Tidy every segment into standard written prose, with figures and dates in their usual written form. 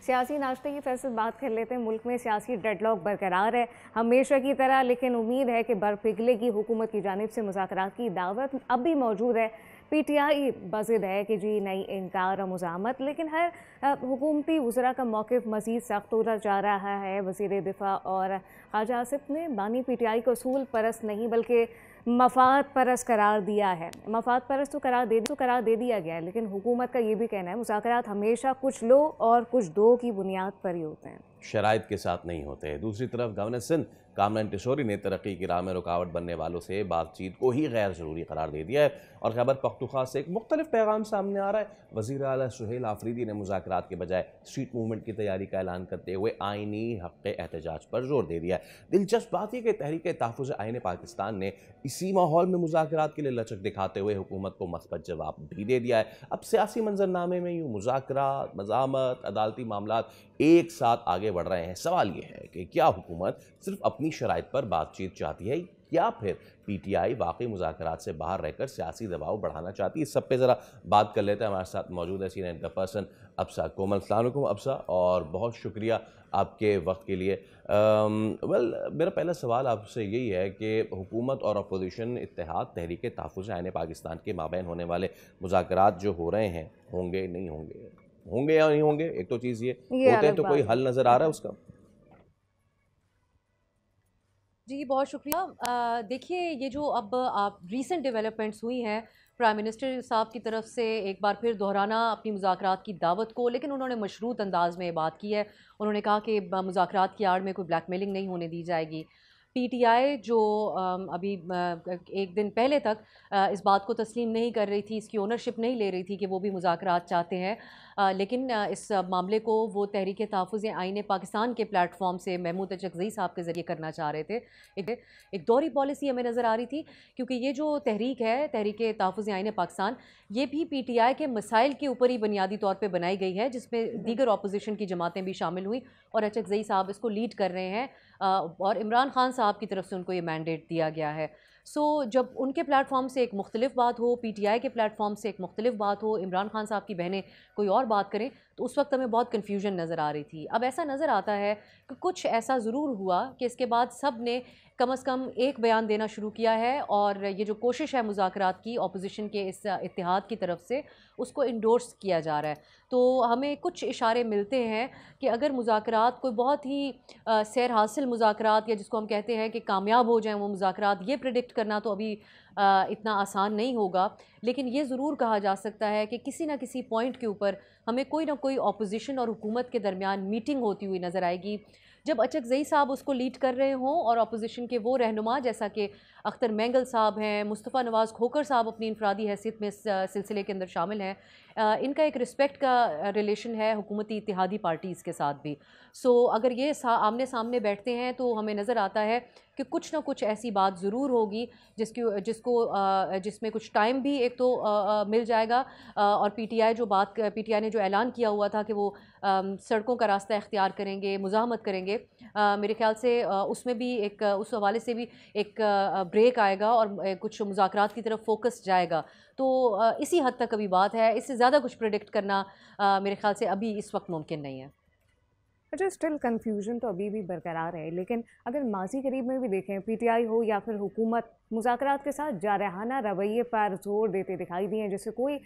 सियासी नाश्ते की फैसल बात कर लेते हैं। मुल्क में सियासी डेडलॉक बरकरार है हमेशा की तरह, लेकिन उम्मीद है कि बर्फिगले की हुकूमत की जानिब से मुज़ाकरात की दावत अब भी मौजूद है। पीटीआई बज़िद है कि जी नहीं इनकार और मुज़ाहमत, लेकिन हर हुकूमती वज़रा का मौक़िफ़ मज़ीद सख्त होता जा रहा है। वज़ीर दिफ़ा और ख़ाजा आसिफ ने बानी पीटीआई को असूल परस्त नहीं बल्कि मफाद परस्त करार दिया है। मफाद परस्त तो करार दे दिया गया है, लेकिन हुकूमत का ये भी कहना है मुज़ाकरात हमेशा कुछ लो और कुछ दो की बुनियाद पर ही होते हैं, शराइत के साथ नहीं होते। दूसरी तरफ गवर्नर सिंध कामरान टिशोरी ने तरक्की की राह में रुकावट बनने वालों से बातचीत को ही गैर ज़रूरी करार दे दिया है और खैबर पख्तूनख्वा से एक मुख्तलिफ पैगाम सामने आ रहा है। वज़ीर आला सुहेल आफरीदी ने मुज़ाकरात के बजाय स्ट्रीट मूवमेंट की तैयारी का ऐलान करते हुए आइनी हक़ एहतजाज पर जोर दे दिया है। दिलचस्प बात यह कि तहरीक तहफ़्फ़ुज़ आइन पाकिस्तान ने इसी माहौल में मुज़ाकरात के लिए लचक दिखाते हुए हुकूमत को मस्बत जवाब भी दे दिया है। अब सियासी मंजरनामे में यूँ मुज़ाकरात, मज़ामत, अदालती मामलात एक साथ आगे बढ़ रहे हैं। सवाल यह है कि क्या हुकूमत सिर्फ अपनी शराइत पर बातचीत चाहती है या फिर पीटीआई वाकई मुज़ाकरात से बाहर रहकर सियासी दबाव बढ़ाना चाहती है? इस सब पे ज़रा बात कर लेते हैं। हमारे साथ मौजूद है सीनियर एडिटर पर्सन अब्सा कोमल। अस्सलाम वालेकुम अब्सा, और बहुत शुक्रिया आपके वक्त के लिए। मेरा पहला सवाल आपसे यही है कि हुकूमत और अपोजिशन इत्तेहाद तहरीक तहफ़्फ़ुज़ आइन पाकिस्तान के माबैन होने वाले मुज़ाकरात जो हो रहे हैं, होंगे नहीं होंगे, होंगे या नहीं होंगे? एक तो चीज़ ये ये होते हैं अलग तो कोई बात है। हल नज़र आ रहा है उसका? जी, बहुत शुक्रिया। देखिए, ये जो अब आप रीसेंट डेवलपमेंट्स हुई हैं, प्राइम मिनिस्टर साहब की तरफ से एक बार फिर दोहराना अपनी मुज़ाकरात की दावत को, लेकिन उन्होंने मशरूत अंदाज में बात की है। उन्होंने कहा कि मुज़ाकरात की आड़ में कोई ब्लैकमेलिंग नहीं होने दी जाएगी। पीटीआई जो अभी एक दिन पहले तक इस बात को तस्लीम नहीं कर रही थी, इसकी ओनरशिप नहीं ले रही थी कि वो भी मुज़ाकरात चाहते हैं, लेकिन इस मामले को वो तहरीक तहफ़्फ़ुज़ आइन पाकिस्तान के प्लेटफॉर्म से महमूद अचकज़ई साहब के ज़रिए करना चाह रहे थे। एक दोहरी पॉलिसी हमें नज़र आ रही थी, क्योंकि ये जो तहरीक है, तहरीक तहफ़्फ़ुज़ आइन पाकिस्तान, ये भी पीटीआई के मसाइल के ऊपर ही बुनियादी तौर पे बनाई गई है, जिसमें दीगर अपोजिशन की जमातें भी शामिल हुई और अचकज़ई साहब इसको लीड कर रहे हैं और इमरान खान साहब की तरफ से उनको ये मैंडेट दिया गया है। जब उनके प्लेटफॉर्म से एक मुख्तलिफ बात हो, पीटीआई के प्लेटफॉर्म से एक मुख्तलिफ बात हो, इमरान खान साहब की बहनें कोई और बात करें, तो उस वक्त हमें बहुत कन्फ्यूजन नज़र आ रही थी। अब ऐसा नज़र आता है कि कुछ ऐसा ज़रूर हुआ कि इसके बाद सब ने कम अज़ कम एक बयान देना शुरू किया है और ये जो कोशिश है मुज़ाकरात की अपोजिशन के इस इत्तेहाद की तरफ से, उसको इंडोर्स किया जा रहा है। तो हमें कुछ इशारे मिलते हैं कि अगर मुज़ाकरात कोई बहुत ही सैर हासिल मुज़ाकरात, या जिसको हम कहते हैं कि कामयाब हो जाएँ वो मुज़ाकरात, ये प्रेडिक्ट करना तो अभी इतना आसान नहीं होगा। लेकिन ये ज़रूर कहा जा सकता है कि किसी न किसी पॉइंट के ऊपर हमें कोई ना कोई अपोजिशन और हुकूमत के दरमियान मीटिंग होती हुई नज़र आएगी। जब अचकज़ई साहब उसको लीड कर रहे हों और अपोजिशन के वो रहनुमा जैसा कि अख्तर मैंगल साहब हैं, मुस्तफ़ा नवाज़ खोखर साहब अपनी इनफरादी हैसियत में इस सिलसिले के अंदर शामिल हैं, इनका एक रिस्पेक्ट का रिलेशन है हुकूमती इत्तेहादी पार्टीज़ के साथ भी। अगर ये आमने सामने बैठते हैं तो हमें नज़र आता है कि कुछ ना कुछ ऐसी बात ज़रूर होगी जिसमें कुछ टाइम भी एक तो मिल जाएगा, और पीटीआई ने जो ऐलान किया हुआ था कि वो सड़कों का रास्ता इख्तियार करेंगे, मुज़ाहमत करेंगे, मेरे ख़्याल से उसमें भी एक उस हवाले से भी एक ब्रेक आएगा और कुछ मुज़ाकरात की तरफ फोकस जाएगा। तो इसी हद तक अभी बात है, इससे ज़्यादा कुछ प्रेडिक्ट करना मेरे ख़्याल से अभी इस वक्त मुमकिन नहीं है। अच्छा, स्टिल कन्फ्यूजन तो अभी भी बरकरार है, लेकिन अगर माजी करीब में भी देखें, पीटीआई हो या फिर हुकूमत मुज़ाकरात के साथ जारहाना रवैये पर जोर देते दिखाई दिए, जिससे कोई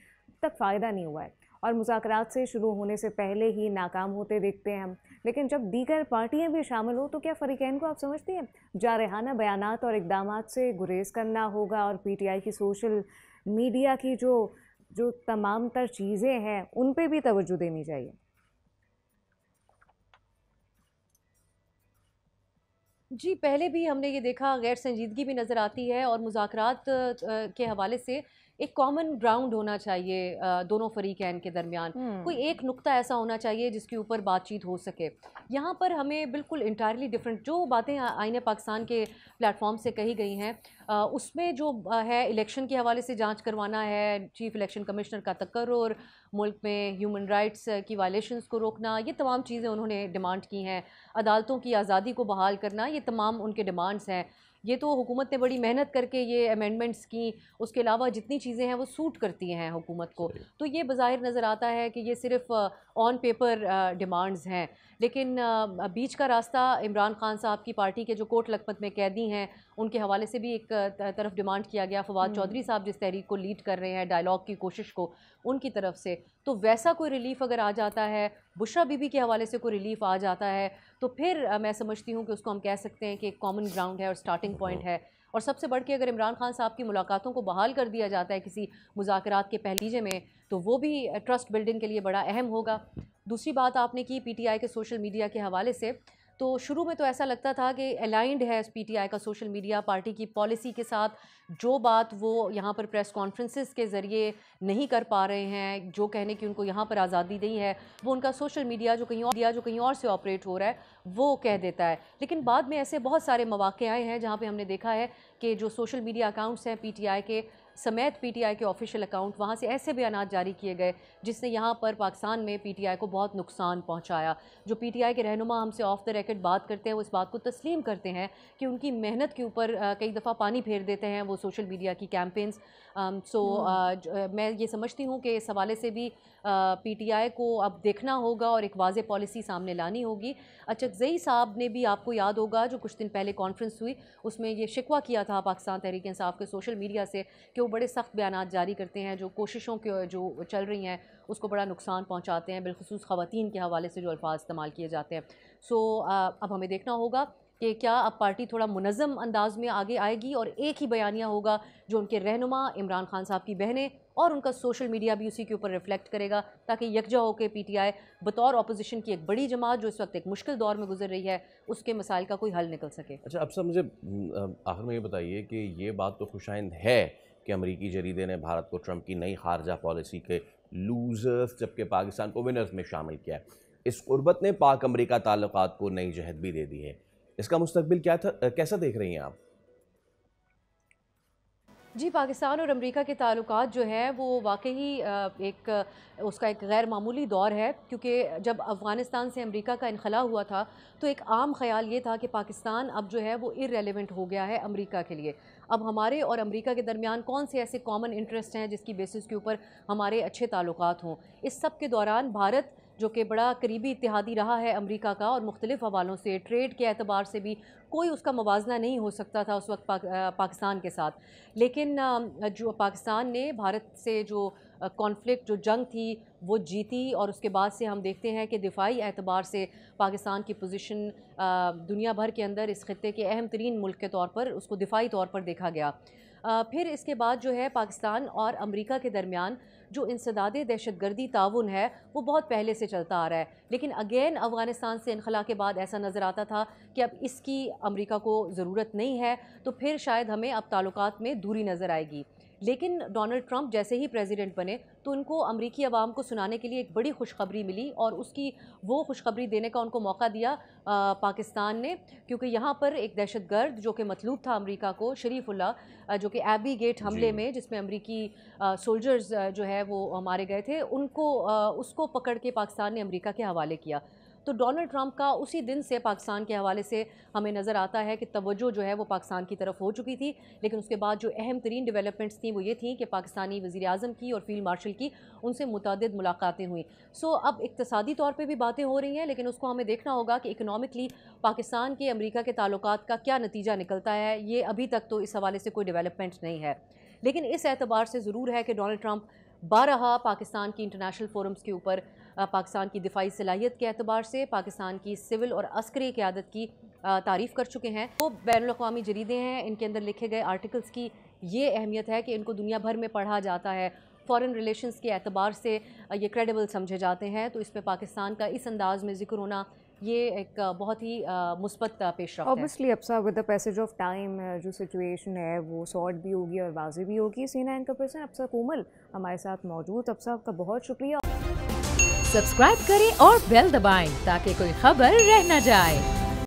तक फ़ायदा नहीं हुआ है और मुज़ाकरात से शुरू होने से पहले ही नाकाम होते देखते हैं हम। लेकिन जब दीगर पार्टियां भी शामिल हो तो क्या फ़रीक़ैन को आप समझती हैं जारहाना बयानात और इक़दामात से गुरेज करना होगा और पीटीआई की सोशल मीडिया की जो जो तमाम तर चीज़ें हैं उन पर भी तवज्जो देनी चाहिए? जी, पहले भी हमने ये देखा, गैर संजीदगी भी नज़र आती है और मुज़ाकरात के हवाले से एक कॉमन ग्राउंड होना चाहिए दोनों फ़रीक़ैन के दरमियान। कोई एक नुक्ता ऐसा होना चाहिए जिसके ऊपर बातचीत हो सके। यहाँ पर हमें बिल्कुल इंटायरली डिफरेंट जो बातें आईने पाकिस्तान के प्लेटफॉर्म से कही गई हैं, उसमें जो है इलेक्शन के हवाले से जाँच करवाना है, चीफ़ इलेक्शन कमिश्नर का तकर्रुर, मुल्क में ह्यूमन राइट्स की वायलेशंस को रोकना, ये तमाम चीज़ें उन्होंने डिमांड की हैं। अदालतों की आज़ादी को बहाल करना, ये तमाम उनके डिमांड्स हैं। ये तो हुकूमत ने बड़ी मेहनत करके ये अमेंडमेंट्स की, उसके अलावा जितनी चीज़ें हैं वो सूट करती हैं हुकूमत को, तो ये बज़ाहिर नज़र आता है कि ये सिर्फ ऑन पेपर डिमांड्स हैं। लेकिन बीच का रास्ता इमरान खान साहब की पार्टी के जो कोट लखपत में कैदी हैं उनके हवाले से भी एक तरफ डिमांड किया गया। फवाद चौधरी साहब जिस तहरीक को लीड कर रहे हैं, डायलॉग की कोशिश को, उनकी तरफ से तो वैसा कोई रिलीफ अगर आ जाता है, बुशरा बीबी के हवाले से कोई रिलीफ आ जाता है, तो फिर मैं समझती हूँ कि उसको हम कह सकते हैं कि एक कॉमन ग्राउंड है और स्टार्टिंग पॉइंट है। और सबसे बढ़ के अगर इमरान खान साहब की मुलाकातों को बहाल कर दिया जाता है किसी मुज़ाकरात के पहलीजे में, तो वो भी ट्रस्ट बिल्डिंग के लिए बड़ा अहम होगा। दूसरी बात आपने की पीटीआई के सोशल मीडिया के हवाले से, तो शुरू में तो ऐसा लगता था कि अलाइंड है पीटीआई का सोशल मीडिया पार्टी की पॉलिसी के साथ, जो बात वो यहाँ पर प्रेस कॉन्फ्रेंसेस के ज़रिए नहीं कर पा रहे हैं, जो कहने की उनको यहाँ पर आज़ादी नहीं है, वो उनका सोशल मीडिया जो कहीं और से ऑपरेट हो रहा है वो कह देता है। लेकिन बाद में ऐसे बहुत सारे मौक़े आए हैं जहाँ पे हमने देखा है कि जो सोशल मीडिया अकाउंट्स हैं पीटीआई के समेत पीटीआई के ऑफिशियल अकाउंट, वहाँ से ऐसे बयानात जारी किए गए जिसने यहाँ पर पाकिस्तान में पीटीआई को बहुत नुकसान पहुँचाया। जो पीटीआई के रहनुमा हमसे ऑफ द रिकॉर्ड बात करते हैं वो इस बात को तस्लीम करते हैं कि उनकी मेहनत के ऊपर कई दफ़ा पानी फेर देते हैं वो सोशल मीडिया की कैंपेन्स। मैं ये समझती हूँ कि इस हवाले से भी पीटीआई को अब देखना होगा और एक वाज़ेह पॉलिसी सामने लानी होगी। अचकज़ई साहब ने भी, आपको याद होगा, जो कुछ दिन पहले कॉन्फ्रेंस हुई उसमें ये शिकवा किया था पाकिस्तान तहरीक इंसाफ के सोशल मीडिया से कि वो बड़े सख्त बयानात जारी करते हैं, जो कोशिशों के जो चल रही हैं उसको बड़ा नुकसान पहुँचाते हैं, बिलखुसूस ख़वातीन के हवाले से जो अल्फाज इस्तेमाल किए जाते हैं। अब हमें देखना होगा कि क्या अब पार्टी थोड़ा मुनज़्ज़म अंदाज में आगे आएगी और एक ही बयानिया होगा जो उनके रहनुमा इमरान खान साहब की बहनें और उनका सोशल मीडिया भी उसी के ऊपर रिफ्लेक्ट करेगा, ताकि यकजा होकर पीटीआई बतौर अपोजिशन की एक बड़ी जमात जो इस वक्त एक मुश्किल दौर में गुजर रही है उसके मसाइल का कोई हल निकल सके। अच्छा, अब सब मुझे आखिर में ये बताइए कि ये बात तो खुशाइंद है कि अमरीकी जरीदे ने भारत को ट्रंप की नई खारजा पॉलिसी के लूजर्स जबकि पाकिस्तान को विनर्स में शामिल किया है। इस कुर्बत ने पाक अमरीका ताल्लुकात को नई जहत भी दे दी है। इसका मुस्तकबिल क्या था, कैसा देख रही हैं आप? जी, पाकिस्तान और अमेरिका के ताल्लुकात जो है वो वाकई उसका एक गैर मामूली दौर है, क्योंकि जब अफ़गानिस्तान से अमेरिका का इनखला हुआ था तो एक आम ख्याल ये था कि पाकिस्तान अब जो है वो इररेलेवेंट हो गया है अमेरिका के लिए। अब हमारे और अमेरिका के दरमियान कौन से ऐसे कॉमन इंटरेस्ट हैं जिसकी बेसिस के ऊपर हमारे अच्छे ताल्लुकात हों। इस सब के दौरान भारत जो कि बड़ा करीबी इत्तेहादी रहा है अमेरिका का और मुख्तलिफ हवालों से, ट्रेड के एतबार से भी कोई उसका मुवाजना नहीं हो सकता था उस वक्त पाकिस्तान के साथ। लेकिन जो पाकिस्तान ने भारत से जो कॉन्फ्लिक्ट, जो जंग थी वो जीती और उसके बाद से हम देखते हैं कि दिफाई एतबार से पाकिस्तान की पोजीशन दुनिया भर के अंदर इस खित्ते के अहम तरीन मुल्क के तौर पर उसको दिफाई तौर पर देखा गया। फिर इसके बाद जो है पाकिस्तान और अमेरिका के दरमियान जो इंसदादे दहशतगर्दी ताउन है वो बहुत पहले से चलता आ रहा है। लेकिन अगेन अफ़गानिस्तान से इनखला के बाद ऐसा नज़र आता था कि अब इसकी अमेरिका को ज़रूरत नहीं है, तो फिर शायद हमें अब ताल्लुकात में दूरी नज़र आएगी। लेकिन डोनाल्ड ट्रंप जैसे ही प्रेसिडेंट बने तो उनको अमरीकी अवाम को सुनाने के लिए एक बड़ी खुशखबरी मिली और उसकी वो खुशखबरी देने का उनको मौका दिया पाकिस्तान ने, क्योंकि यहाँ पर एक दहशतगर्द जो कि मतलूब था अमरीका को, शरीफुल्लाह, जो कि एबी गेट हमले में जिसमें अमरीकी सोल्जर्स जो है वो मारे गए थे, उसको पकड़ के पाकिस्तान ने अमरीका के हवाले किया। तो डोनाल्ड ट्रंप का उसी दिन से पाकिस्तान के हवाले से हमें नज़र आता है कि तवज्जो जो है वो पाकिस्तान की तरफ हो चुकी थी। लेकिन उसके बाद जो अहम तरीन डेवलपमेंट्स थी वो ये थी कि पाकिस्तानी वज़ीर आज़म की और फील्ड मार्शल की उनसे मुतअद्दिद मुलाकातें हुई। अब इक़्तिसादी तौर पर भी बातें हो रही हैं, लेकिन उसको हमें देखना होगा कि इकनॉमिकली पाकिस्तान के अमरीका के ताल्लुकात का क्या नतीजा निकलता है। ये अभी तक तो इस हवाले से कोई डेवलपमेंट नहीं है, लेकिन इस एतबार से ज़रूर है कि डोनाल्ड ट्रंप बारहा पाकिस्तान की इंटरनेशनल फोरम्स के ऊपर पाकिस्तान की दिफाई सलाहियत के एतबार से पाकिस्तान की सिविल और अस्करी क़यादत की तारीफ़ कर चुके हैं। वो बैनुल-अक़वामी जरीदे हैं, इनके अंदर लिखे गए आर्टिकल्स की ये अहमियत है कि इनको दुनिया भर में पढ़ा जाता है, फ़ॉरेन रिलेशंस के एतबार से ये क्रेडिबल समझे जाते हैं। तो इसमें पाकिस्तान का इस अंदाज़ में ज़िक्र होना ये एक बहुत ही मुस्बत पेशरफ्त है। ऑब्वियसली अब साहब with the passage of time जो सिचुएशन है वो सॉर्ट भी होगी और वाज़ेह भी होगी। सीना इनका पर्सन अब साहब कोमल हमारे साथ मौजूद। अब साहब का बहुत शुक्रिया। सब्सक्राइब करें और बेल दबाएं ताकि कोई खबर रह न जाए।